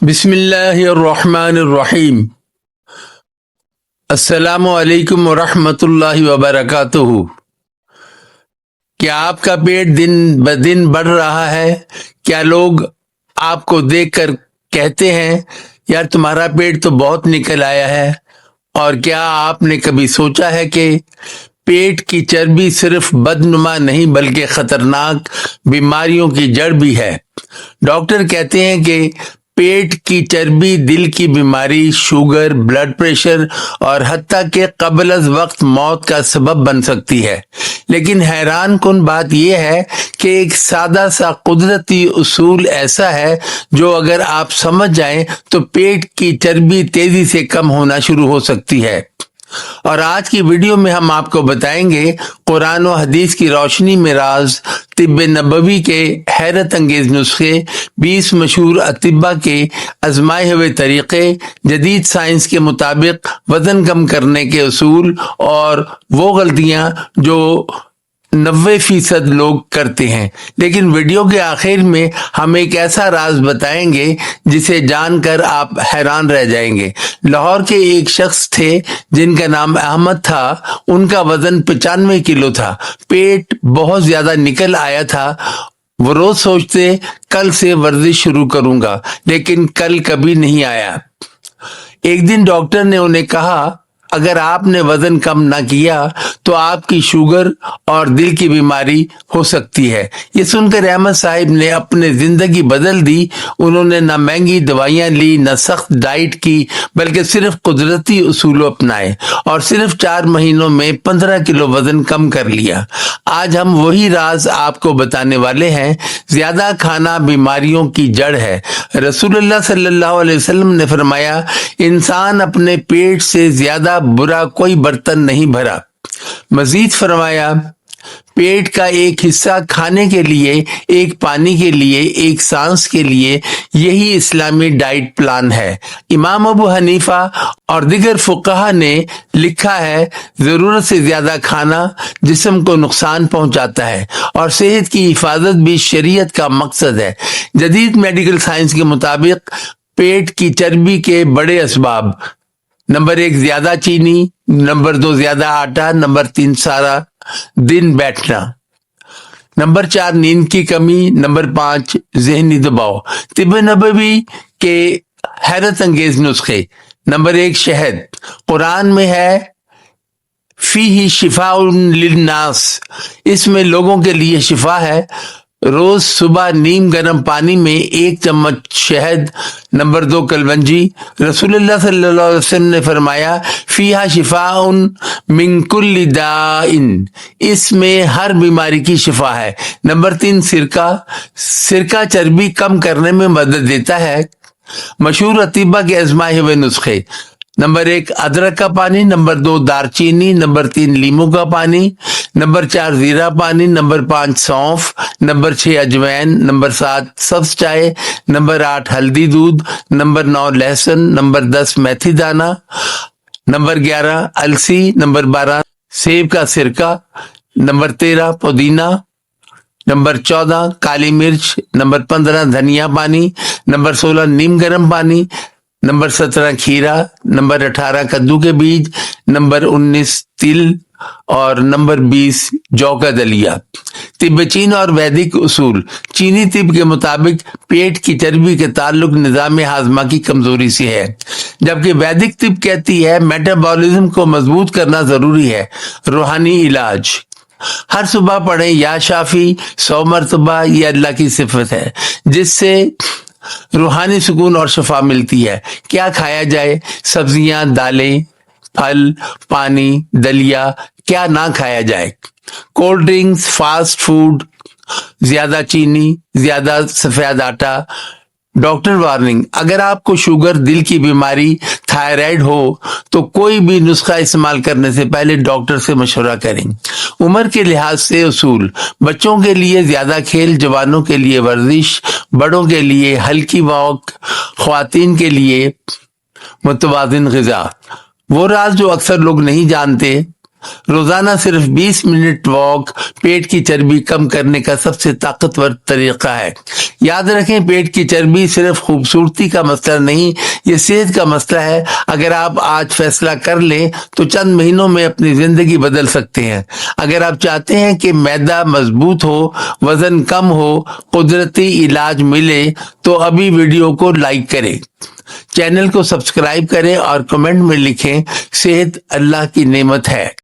बिस्मिल्लाहिर्रहमानिर्रहीम। अस्सलामु अलैकुम वरहमतुल्लाहि वबरकातुहू। क्या आपका पेट दिन ब दिन बढ़ रहा है? क्या लोग आपको देखकर कहते हैं, यार तुम्हारा पेट तो बहुत निकल आया है? और क्या आपने कभी सोचा है कि पेट की चर्बी सिर्फ बदनुमा नहीं बल्कि खतरनाक बीमारियों की जड़ भी है। डॉक्टर कहते हैं कि पेट की चर्बी दिल की बीमारी, शुगर, ब्लड प्रेशर और हत्ता के क़ब्ल अज़ वक्त मौत का सबब बन सकती है। लेकिन हैरान कुन बात यह है कि एक सादा सा कुदरती उसूल ऐसा है जो अगर आप समझ जाएं तो पेट की चर्बी तेजी से कम होना शुरू हो सकती है। और आज की वीडियो में हम आपको बताएंगे कुरान और हदीस की रोशनी में राज, तिब्ब नबवी के हैरत अंगेज नुस्खे, 20 मशहूर अतिब्बा के आजमाए हुए तरीके, जदीद साइंस के मुताबिक वजन कम करने के उसूल और वो गलतियां जो 90% लोग करते हैं। लेकिन वीडियो के आखिर में हम एक ऐसा राज बताएंगे जिसे जानकर आप हैरान रह जाएंगे। लाहौर के एक शख्स थे जिनका नाम अहमद था। उनका वजन 95 किलो था। पेट बहुत ज्यादा निकल आया था। वो रोज सोचते कल से वर्जिश शुरू करूंगा, लेकिन कल कभी नहीं आया। एक दिन डॉक्टर ने उन्हें कहा, अगर आपने वजन कम ना किया तो आपकी शुगर और दिल की बीमारी हो सकती है। ये सुनकर अहमद साहिब ने अपनी जिंदगी बदल दी। उन्होंने न महंगी दवाइयां ली, न सख्त डाइट की, बल्कि सिर्फ कुदरती उसूल अपनाए और सिर्फ 4 महीनों में 15 किलो वजन कम कर लिया। आज हम वही राज आपको बताने वाले हैं। ज्यादा खाना बीमारियों की जड़ है। रसूलुल्लाह सल्लल्लाहु अलैहि वसल्लम ने फरमाया, इंसान अपने पेट से ज्यादा बुरा कोई बर्तन नहीं भरा। मजीद फरमाया, पेट का एक हिस्सा खाने के लिए, एक पानी के लिए, एक सांस के लिए, यही इस्लामी डाइट प्लान है। इमाम अबू हनीफा और दिगर फुकाहा ने लिखा है, जरूरत से ज्यादा खाना जिस्म को नुकसान पहुंचाता है और सेहत की हिफाजत भी शरीयत का मकसद है। जदीद मेडिकल साइंस के मुताबिक पेट की चर्बी के बड़े असबाब: नंबर 1 ज्यादा चीनी, नंबर 2 ज्यादा आटा, नंबर 3 सारा दिन बैठना, नंबर 4 नींद की कमी, नंबर 5 जहनी दबाव। तिब्ब नबवी के हैरत अंगेज नुस्खे। नंबर 1 शहद। कुरान में है, फीही शिफाउन लिन्नास, इसमें लोगों के लिए शिफा है। रोज सुबह नीम गर्म पानी में 1 चम्मच शहद। नंबर 2 कलवंजी। रसूलुल्लाह सल्लल्लाहु अलैहि वसल्लम ने फरमाया, फीहा शिफाउन मिन कुल्ली दाइन, इसमें हर बीमारी की शिफा है। नंबर 3 सिरका। सिरका चर्बी कम करने में मदद देता है। मशहूर अतीबा के आजमाए हुए नुस्खे। नंबर 1 अदरक का पानी, नंबर 2 दारचीनी, नंबर 3 लीमू का पानी, नंबर 4 जीरा पानी, नंबर 5 सौंफ, नंबर 6 अजवैन, नंबर 7 सब्ज चाय, नंबर 8 हल्दी दूध, नंबर 9 लहसुन, नंबर 10 मेथी दाना, नंबर 11 अलसी, नंबर 12 सेब का सिरका, नंबर 13 पुदीना, नंबर 14 काली मिर्च, नंबर 15 धनिया पानी, नंबर 16 नीम गर्म पानी, नंबर 17 खीरा, नंबर 18 कद्दू के बीज, नंबर 19 तिल और नंबर 20 जौ का दलिया। तिब्ब चीन और वैदिक उसूल। चीनी तिब्ब के मुताबिक पेट की चर्बी के ताल्लुक निजाम हाजमा की कमजोरी से है, जबकि वैदिक तिब्ब कहती है मेटाबॉलिज्म को मजबूत करना जरूरी है। रूहानी इलाज। हर सुबह पढ़ें या शाफी 100 मरतबा। ये अल्लाह की सिफत है जिससे रूहानी सुकून और शफा मिलती है। क्या खाया जाए? सब्जियां, दालें, फल, पानी, दलिया। क्या ना खाया जाए? कोल्ड ड्रिंक्स, फास्ट फूड, ज्यादा चीनी, ज्यादा सफेद आटा। डॉक्टर वार्निंग, अगर आपको शुगर, दिल की बीमारी, थायराइड हो तो कोई भी नुस्खा इस्तेमाल करने से पहले डॉक्टर से मशवरा करें। उम्र के लिहाज से उसूल: बच्चों के लिए ज्यादा खेल, जवानों के लिए वर्जिश, बड़ों के लिए हल्की वॉक, ख्वातीन के लिए मुतवाज़िन ग़िज़ा। वो राज जो अक्सर लोग नहीं जानते, रोजाना सिर्फ 20 मिनट वॉक पेट की चर्बी कम करने का सबसे ताकतवर तरीका है। याद रखें, पेट की चर्बी सिर्फ खूबसूरती का मसला नहीं, ये सेहत का मसला है। अगर आप आज फैसला कर लें तो चंद महीनों में अपनी जिंदगी बदल सकते हैं। अगर आप चाहते हैं कि मैदा मजबूत हो, वजन कम हो, कुदरती इलाज मिले, तो अभी वीडियो को लाइक करें, चैनल को सब्सक्राइब करें और कमेंट में लिखें, सेहत अल्लाह की नेमत है।